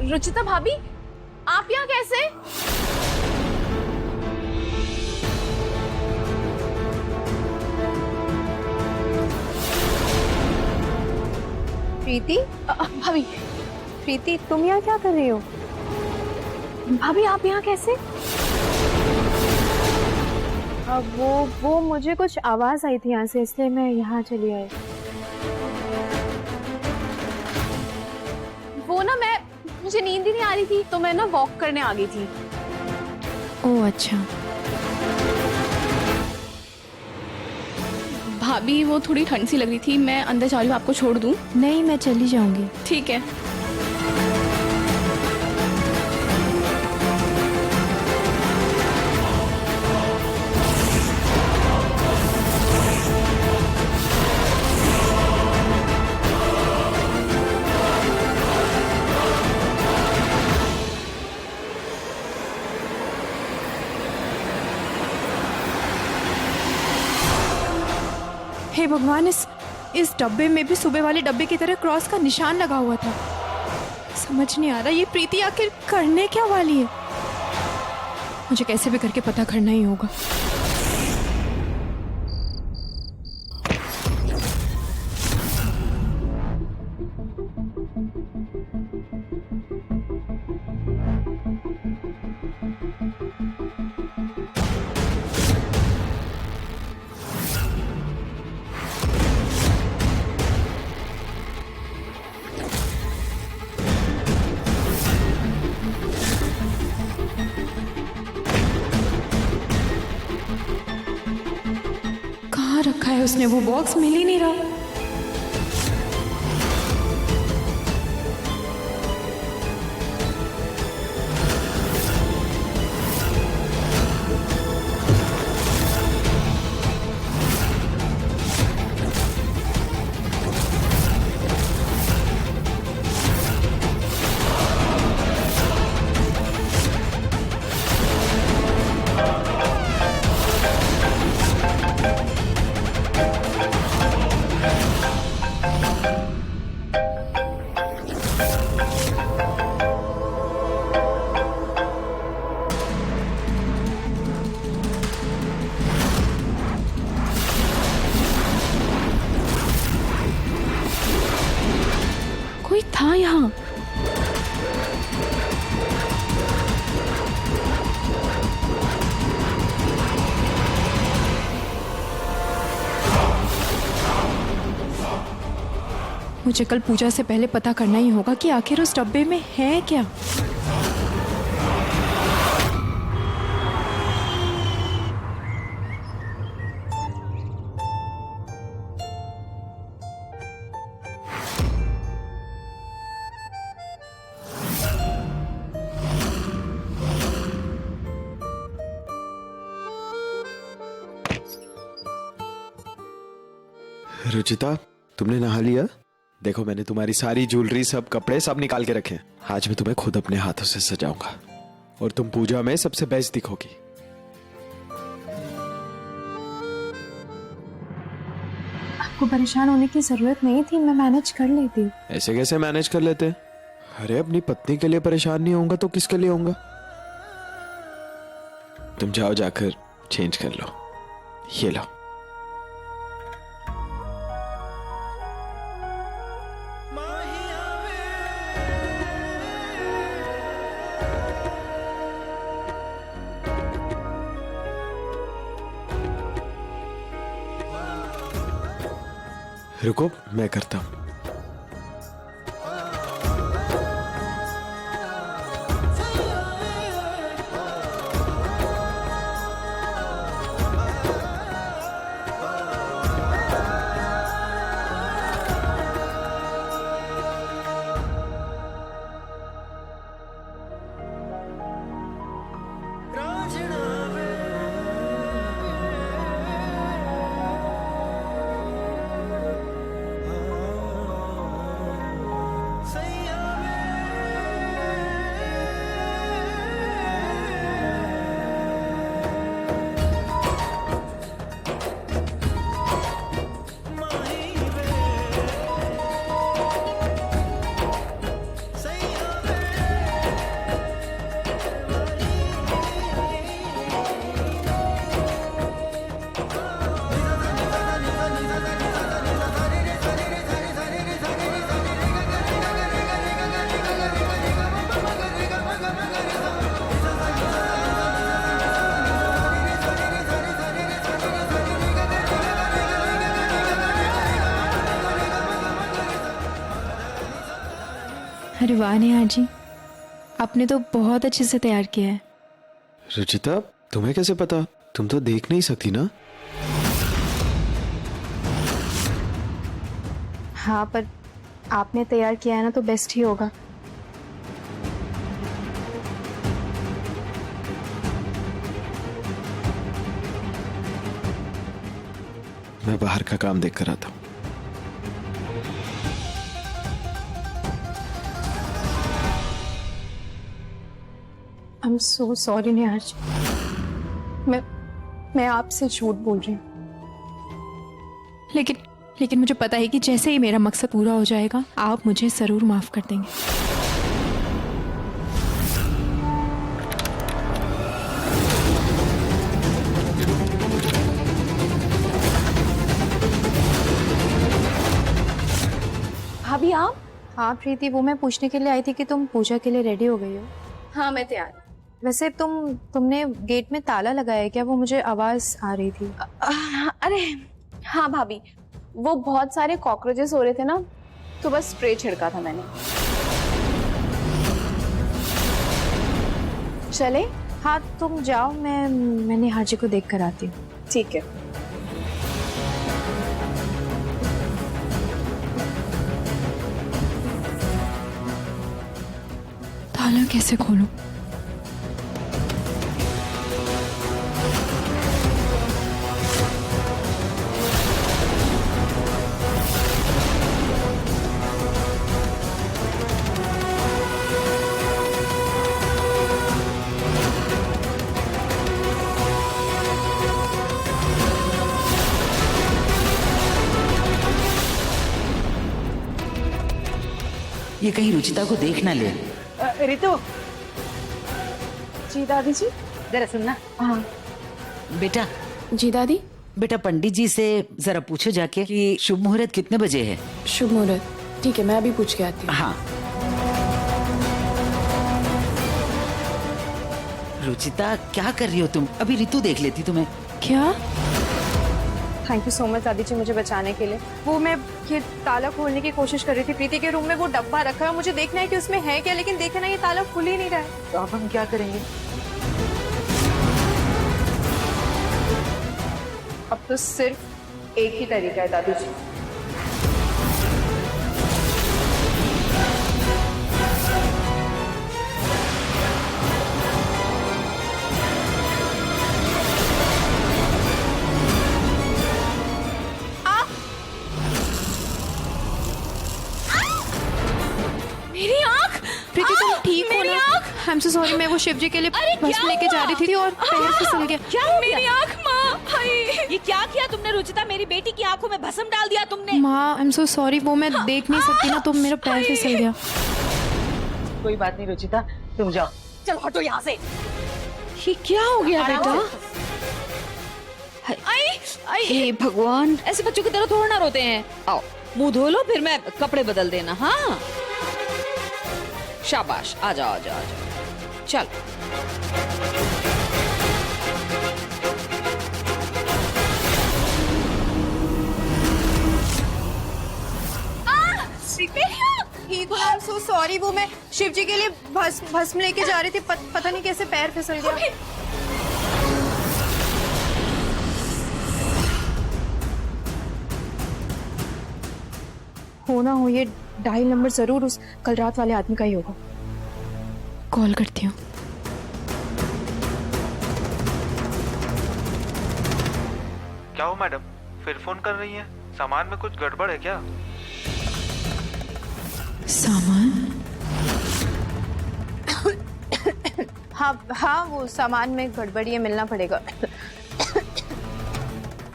रुचिता भाभी, आप यहाँ कैसे? प्रीति, भाभी, प्रीति तुम यहाँ क्या कर रही हो? भाभी आप यहाँ कैसे? अब वो मुझे कुछ आवाज आई थी यहाँ से, इसलिए मैं यहाँ चली आई। वो ना मुझे नींद ही नहीं आ रही थी, तो मैं ना वॉक करने आ गई थी। ओह अच्छा। भाभी वो थोड़ी ठंड सी लग रही थी, मैं अंदर जा रही हूँ, आपको छोड़ दूँ? नहीं, मैं चली जाऊंगी। ठीक है। हे भगवान, इस डब्बे में भी सुबह वाले डब्बे की तरह क्रॉस का निशान लगा हुआ था। समझ नहीं आ रहा ये प्रीति आखिर करने क्या वाली है। मुझे कैसे भी करके पता करना ही होगा। कहाँ रखा है उसने वो बॉक्स? मिल ही नहीं रहा। कोई था यहाँ। मुझे कल पूजा से पहले पता करना ही होगा कि आखिर उस डब्बे में है क्या। रुचिता, तुमने नहा लिया? देखो मैंने तुम्हारी सारी ज्वेलरी, सब कपड़े सब निकाल के रखे हैं। आज मैं तुम्हें खुद अपने हाथों से सजाऊंगा और तुम पूजा में सबसे बेस्ट दिखोगी। आपको परेशान होने की जरूरत नहीं थी, मैं मैनेज कर लेती। ऐसे कैसे मैनेज कर लेते? अरे अपनी पत्नी के लिए परेशान नहीं होऊंगा तो किसके लिए होऊंगा? तुम जाओ, जाकर चेंज कर लो। ये लो। रुको, मैं करता हूं। अरे वाह नेहा जी, आपने तो बहुत अच्छे से तैयार किया है। रुचिता, तुम्हें कैसे पता? तुम तो देख नहीं सकती ना। हाँ, पर आपने तैयार किया है ना, तो बेस्ट ही होगा। मैं बाहर का काम देख कर आता हूँ। I am so sorry Neha ji, मैं आपसे झूठ बोल रही हूँ। लेकिन मुझे पता है कि जैसे ही मेरा मकसद पूरा हो जाएगा, आप मुझे जरूर माफ कर देंगे। भाभी आप? हाँ प्रीति, वो मैं पूछने के लिए आई थी कि तुम पूजा के लिए रेडी हो गई हो। हाँ मैं तैयार। वैसे तुमने गेट में ताला लगाया है क्या? वो मुझे आवाज आ रही थी। अरे हाँ भाभी, वो बहुत सारे कॉकरोचेस हो रहे थे ना, तो बस स्प्रे छिड़का था मैंने। चले? हाँ तुम जाओ, मैं नेहा जी को देख कर आती हूँ। ठीक है। ताला कैसे खोलूं? ये कहीं रुचिता को देख ना ले। रितु, जी दादी जी। जरा सुनना। हाँ बेटा, जी दादी। बेटा पंडित जी से जरा पूछो जाके कि शुभ मुहूर्त कितने बजे है। शुभ मुहूर्त, ठीक है, मैं अभी पूछ के आती हूँ। हाँ। रुचिता क्या कर रही हो तुम? अभी रितु देख लेती तुम्हें। क्या? थैंक यू सो मच दादी जी मुझे बचाने के लिए। वो मैं ये ताला खोलने की कोशिश कर रही थी। प्रीति के रूम में वो डब्बा रखा है, मुझे देखना है कि उसमें है क्या, लेकिन देखना ये ताला खुल ही नहीं रहा है। तो अब हम क्या करेंगे? अब तो सिर्फ एक ही तरीका है दादी जी। मेरी आँख! प्रीति तुम ठीक हो मेरी ना? आँख! आई एम सो सॉरी, मैं वो शिव जी के लिए बस लेके जा रही थी और पैर फिसल गया। क्या हो मेरी आँख माँ? हाय! ये क्या किया तुमने रुचिता? मेरी बेटी की आंखों में भस्म डाल दिया तुमने। माँ आई एम सो सॉरी, वो मैं देख नहीं सकती ना, तो मेरा पैर फिसल गया। कोई बात नहीं रुचिता, तुम जाओ। चलो हटो यहाँ से। ये क्या हो गया बेटा? हे भगवान, ऐसे बच्चों की तरह थोड़ा ना रोते हैं। आओ मुंह धो लो, फिर मैं कपड़े बदल देना। हाँ शाबाश, आ जाओ आ जाओ आ जाओ। चल आई एम सो सॉरी, वो मैं शिव जी के लिए भस्म लेके जा रही थी, पता नहीं कैसे पैर फिसल गया। हो ना हो, ये डायल नंबर जरूर उस कल रात वाले आदमी का ही होगा। कॉल करती हूँ। क्या हो मैडम, फिर फोन कर रही हैं? सामान में कुछ गड़बड़ है क्या? सामान? हाँ वो सामान में गड़बड़ी है, मिलना पड़ेगा।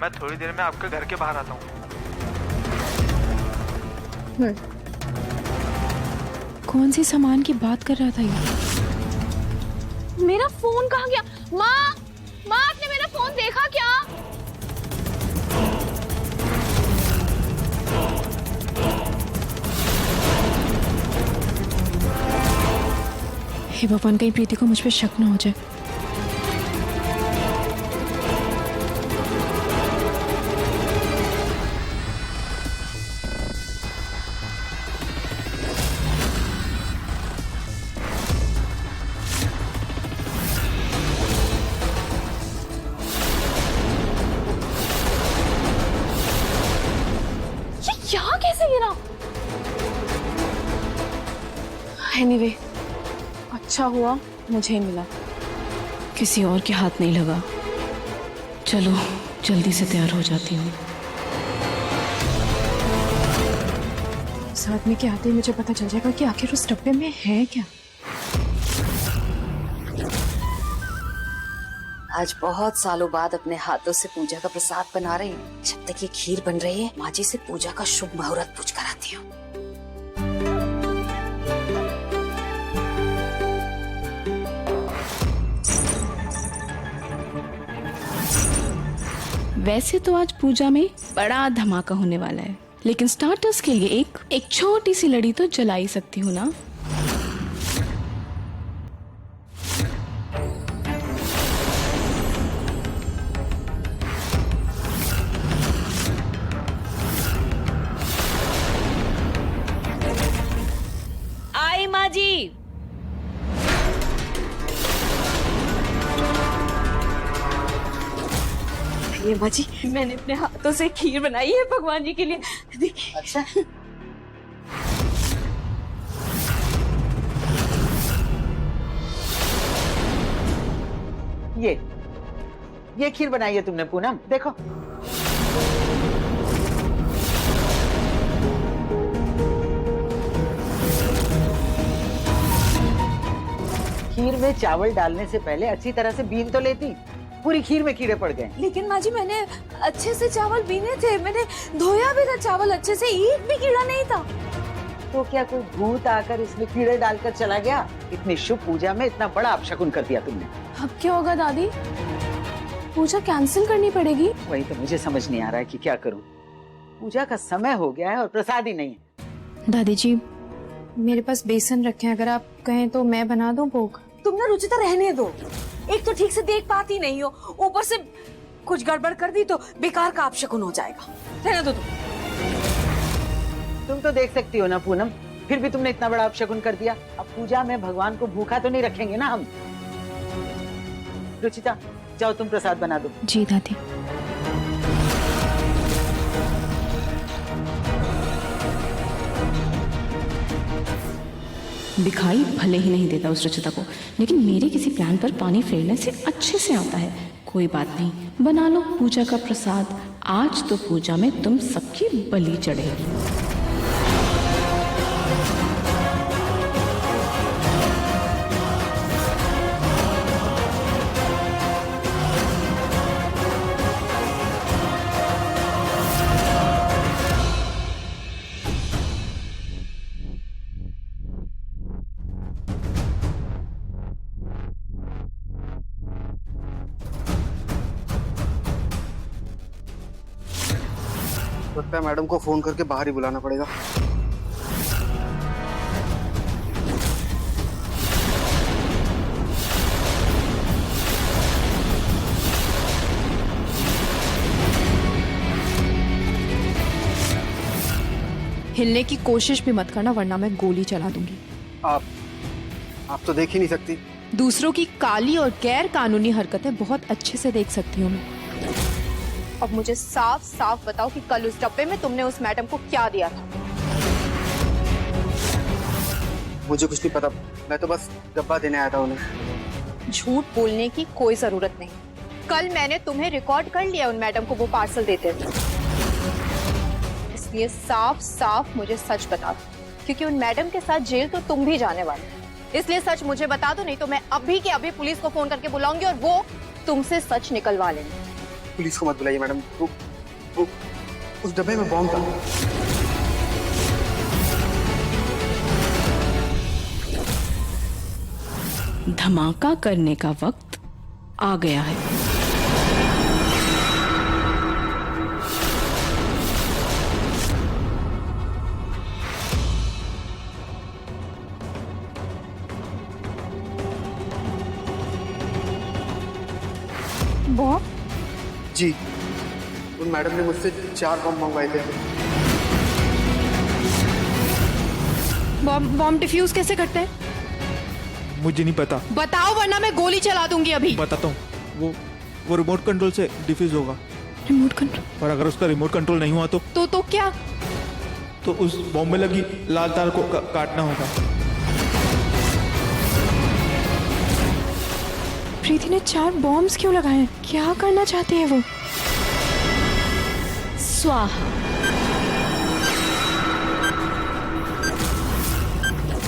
मैं थोड़ी देर में आपके घर के बाहर आता हूँ। कौन सी सामान की बात कर रहा था ये? मेरा फोन कहाँ गया? माँ! माँ, आपने मेरा फोन देखा क्या? हे भगवान, कहीं प्रीति को मुझ पे शक ना हो जाए। से गिरा? एनीवे, अच्छा हुआ मुझे मिला, किसी और के हाथ नहीं लगा। चलो जल्दी से तैयार हो जाती हूँ। उस आदमी के आते ही मुझे पता चल जाएगा कि आखिर उस डब्बे में है क्या। आज बहुत सालों बाद अपने हाथों से पूजा का प्रसाद बना रही हूँ। जब तक ये खीर बन रही है, माँ जी से पूजा का शुभ मुहूर्त पूछ कर आती हूँ। वैसे तो आज पूजा में बड़ा धमाका होने वाला है, लेकिन स्टार्टर्स के लिए एक छोटी सी लड़ी तो जला ही सकती हूँ ना। आई माँ जी। ये माँ जी, मैंने अपने हाथों से खीर बनाई है भगवान जी के लिए, देखिए। अच्छा, ये खीर बनाई है तुमने पूनम, देखो। खीर में चावल डालने से पहले अच्छी तरह से बीन तो लेती, पूरी खीर में कीड़े पड़ गए। लेकिन माँ जी, मैंने अच्छे से चावल बीने थे, मैंने धोया भी था चावल अच्छे से, एक भी कीड़ा नहीं था। तो क्या कोई भूत आकर इसमें कीड़े डालकर चला गया? इतनी शुभ पूजा में इतना बड़ा अपशकुन कर दिया तुमने। अब क्या होगा दादी? पूजा कैंसिल करनी पड़ेगी? वही तो मुझे समझ नहीं आ रहा है कि क्या करूं। पूजा का समय हो गया है और प्रसाद ही नहीं है। दादी जी, मेरे पास बेसन रखे हैं, अगर आप कहें तो मैं बना दूं भोग। तुम ना रुचिता रहने दो। एक तो ठीक से देख पाती नहीं हो, ऊपर से कुछ गड़बड़ कर दी तो बेकार का अपशकुन हो जाएगा। रहने दो तुम तो देख सकती हो ना पूनम, फिर भी तुमने इतना बड़ा अपशकुन कर दिया। अब पूजा में भगवान को भूखा तो नहीं रखेंगे ना हम। रुचिता, जाओ तुम प्रसाद बना दो। जी दादी। दिखाई भले ही नहीं देता उस रुचिता को, लेकिन मेरे किसी प्लान पर पानी फेरने से अच्छे से आता है। कोई बात नहीं, बना लो पूजा का प्रसाद। आज तो पूजा में तुम सबकी बलि चढ़ेगी। लगता है मैडम को फोन करके बाहर ही बुलाना पड़ेगा। हिलने की कोशिश भी मत करना, वरना मैं गोली चला दूंगी। आप तो देख ही नहीं सकती। दूसरों की काली और गैर कानूनी हरकतें बहुत अच्छे से देख सकती हूँ मैं। अब मुझे साफ साफ बताओ कि कल उस डब्बे में तुमने उस मैडम को क्या दिया था? मुझे कुछ नहीं पता, मैं तो बस डब्बा देने आया था उन्हें। झूठ बोलने की कोई जरूरत नहीं। कल मैंने तुम्हें रिकॉर्ड कर लिया उन मैडम को वो पार्सल देते हुए, इसलिए साफ साफ मुझे सच बता दो, क्योंकि उन मैडम के साथ जेल तो तुम भी जाने वाले। इसलिए सच मुझे बता दो, नहीं तो मैं अभी के अभी पुलिस को फोन करके बुलाऊंगी और वो तुमसे सच निकलवा लेंगे। पुलिस को मत बुलाइए मैडम, वो उस डब्बे में बॉम्ब था। धमाका करने का वक्त आ गया है। बॉम्ब? जी, उन मैडम ने मुझसे 4 बॉम्ब मंगवाए थे। बॉम्ब डिफ्यूज कैसे करते हैं? मुझे नहीं पता। बताओ, वरना मैं गोली चला दूंगी अभी। बताता हूँ। वो रिमोट कंट्रोल से डिफ्यूज होगा। Remote control? और अगर उसका रिमोट कंट्रोल नहीं हुआ तो क्या? तो उस बॉम्ब में लगी लाल तार को काटना होगा। प्रीति ने 4 बॉम्ब्स क्यों लगाए हैं? क्या करना चाहती है वो? स्वाहा।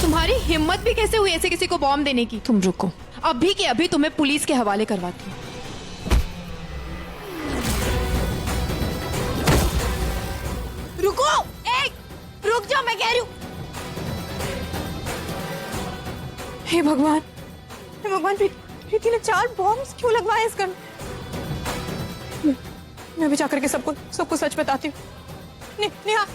तुम्हारी हिम्मत भी कैसे हुई ऐसे किसी को बॉम्ब देने की? तुम रुको, अभी के अभी तुम्हें पुलिस के हवाले करवाती हूँ। रुको, रुक जाओ, मैं कह रही हूँ। हे भगवान, प्रीति ने 4 बॉम्ब्स क्यों लगवाए इस घर में? मैं भी जाकर के सबको सच बताती हूँ। नेहा,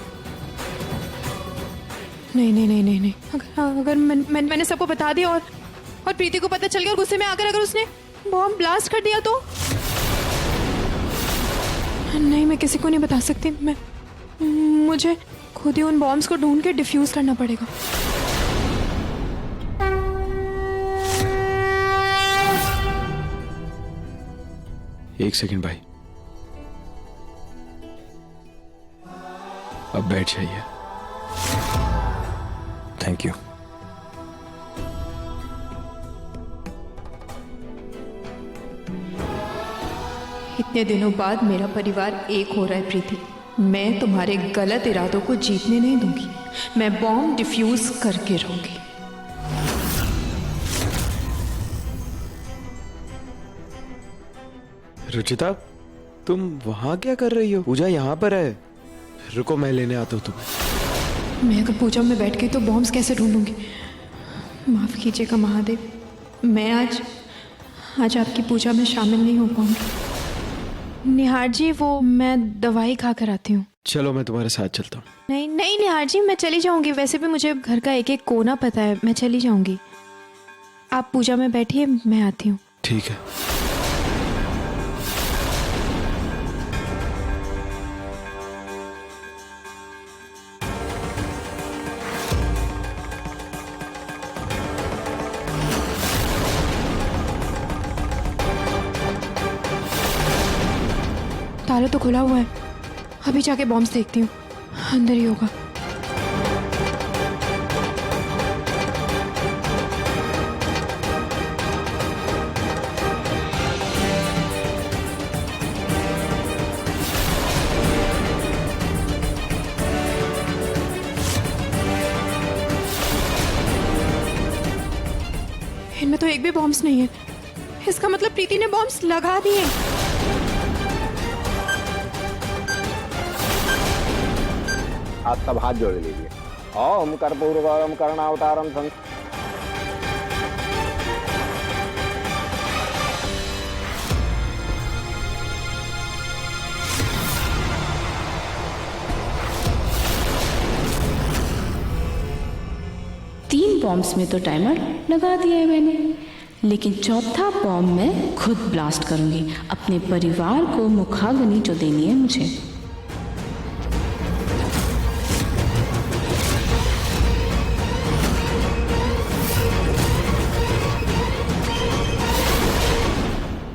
नहीं। अगर मैंने सबको बता दिया और प्रीति को पता चल गया और गुस्से में आकर अगर उसने बॉम्ब ब्लास्ट कर दिया तो? नहीं, मैं किसी को नहीं बता सकती। मुझे खुद ही उन बॉम्ब्स को ढूंढ के डिफ्यूज करना पड़ेगा। एक सेकंड भाई, अब बैठ जाइए। Thank you. इतने दिनों बाद मेरा परिवार एक हो रहा है प्रीति। मैं तुम्हारे गलत इरादों को जीतने नहीं दूंगी। मैं बॉम्ब डिफ्यूज करके रहूंगी। रुचिता, तुम वहां क्या कर रही हो? पूजा यहाँ पर है। रुको, मैं लेने आता हूँ तुम्हें। मैं अगर पूजा में बैठ गई तो बॉम्ब्स कैसे ढूंढूंगी? माफ कीजिएगा महादेव, मैं आज आपकी पूजा में शामिल नहीं हो पाऊंगी। निहार जी, वो मैं दवाई खा कर आती हूँ। चलो, मैं तुम्हारे साथ चलता हूँ। नहीं निहार जी, मैं चली जाऊंगी। वैसे भी मुझे घर का एक कोना पता है, मैं चली जाऊंगी। आप पूजा में बैठिए, मैं आती हूँ। ठीक है। ताला तो खुला हुआ है। अभी जाके बॉम्ब्स देखती हूँ, अंदर ही होगा। इनमें तो एक भी बॉम्ब्स नहीं है। इसका मतलब प्रीति ने बॉम्ब्स लगा दिए। आप सब हाथ जोड़ लीजिए। ओम कर्पूरगौरम करुणावतारम संग। तीन बॉम्ब्स में तो टाइमर लगा दिया है मैंने, लेकिन चौथा बॉम्ब मैं खुद ब्लास्ट करूंगी। अपने परिवार को मुखाग्नि जो देनी है मुझे।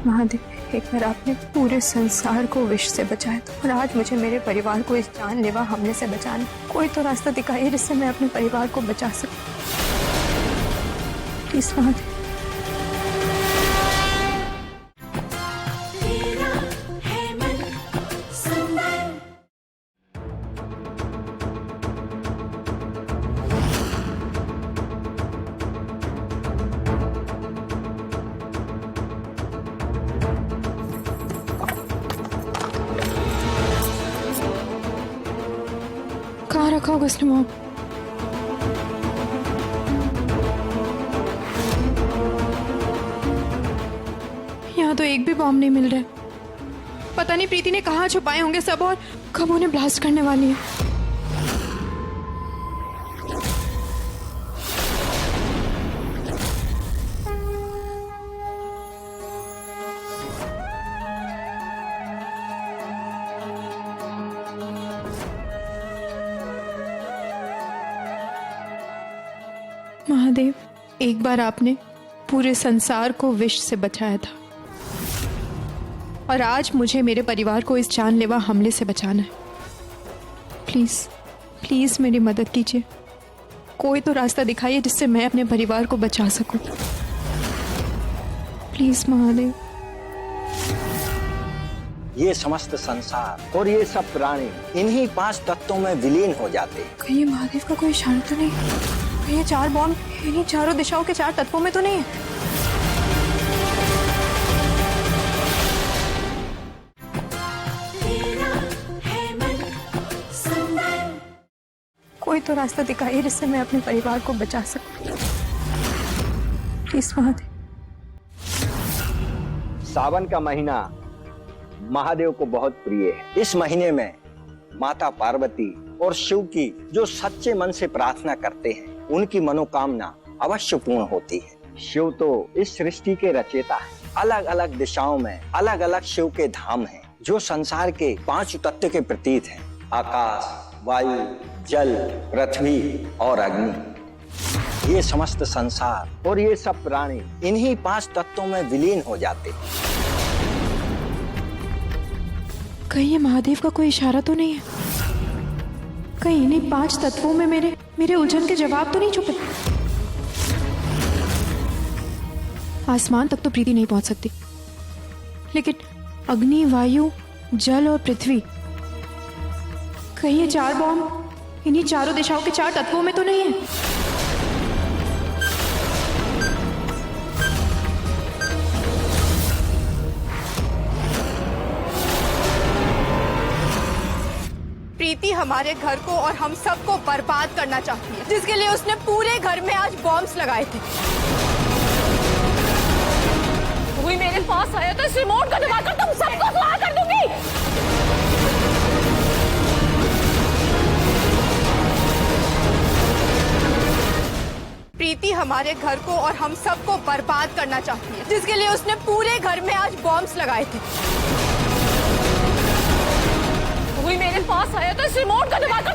महादेव, एक बार आपने पूरे संसार को विष से बचाया था और आज मुझे मेरे परिवार को इस जानलेवा हमले से बचाना। कोई तो रास्ता दिखाइए जिससे मैं अपने परिवार को बचा सकूं। प्लीज महादेव। कहाँ रखा होगा इसने बॉम्ब? यहाँ तो एक भी बॉम्ब नहीं मिल रहा है। पता नहीं प्रीति ने कहाँ छुपाए होंगे सब और कब उन्हें ब्लास्ट करने वाली है। महादेव, एक बार आपने पूरे संसार को विष से बचाया था और आज मुझे मेरे परिवार को इस जानलेवा हमले से बचाना है। प्लीज प्लीज मेरी मदद कीजिए। कोई तो रास्ता दिखाइए जिससे मैं अपने परिवार को बचा सकूं। प्लीज महादेव। ये समस्त संसार और ये सब प्राणी इन्हीं 5 तत्वों में विलीन हो जाते हैं। कहीं महादेव का कोई इशारा तो नहीं? कहीं ये 4 बॉम्ब इन्हीं चारों दिशाओं के 4 तत्वों में तो नहीं है? कोई तो रास्ता दिखाइए जिससे मैं अपने परिवार को बचा सकूं। प्लीज महादेव। सावन का महीना महादेव को बहुत प्रिय है। इस महीने में माता पार्वती और शिव की जो सच्चे मन से प्रार्थना करते हैं उनकी मनोकामना अवश्य पूर्ण होती है। शिव तो इस सृष्टि के रचयिता है। अलग अलग दिशाओं में अलग अलग शिव के धाम हैं जो संसार के 5 तत्व के प्रतीक हैं। आकाश, वायु, जल, पृथ्वी और अग्नि। ये समस्त संसार और ये सब प्राणी इन्हीं 5 तत्वों में विलीन हो जाते हैं। कहीं ये महादेव का कोई इशारा तो नहीं है? कहीं इन्हीं 5 तत्वों में मेरे उलझन के जवाब तो नहीं छुपे? आसमान तक तो प्रीति नहीं पहुंच सकती, लेकिन अग्नि, वायु, जल और पृथ्वी, कहीं ये 4 बॉम्ब इन्हीं चारों दिशाओं के 4 तत्वों में तो नहीं है? प्रीति हमारे घर को और हम सबको बर्बाद करना चाहती है, जिसके लिए उसने पूरे घर में आज बॉम्ब्स लगाए थे। कोई मेरे पास आया तो इस रिमोट को दबाकर तुम सबको सुहा कर दूंगी। प्रीति हमारे घर को और हम सबको बर्बाद करना चाहती है, जिसके लिए उसने पूरे घर में आज बॉम्ब्स लगाए थे। कोई मेरे पास आया तो इस रिमोट को दबाकर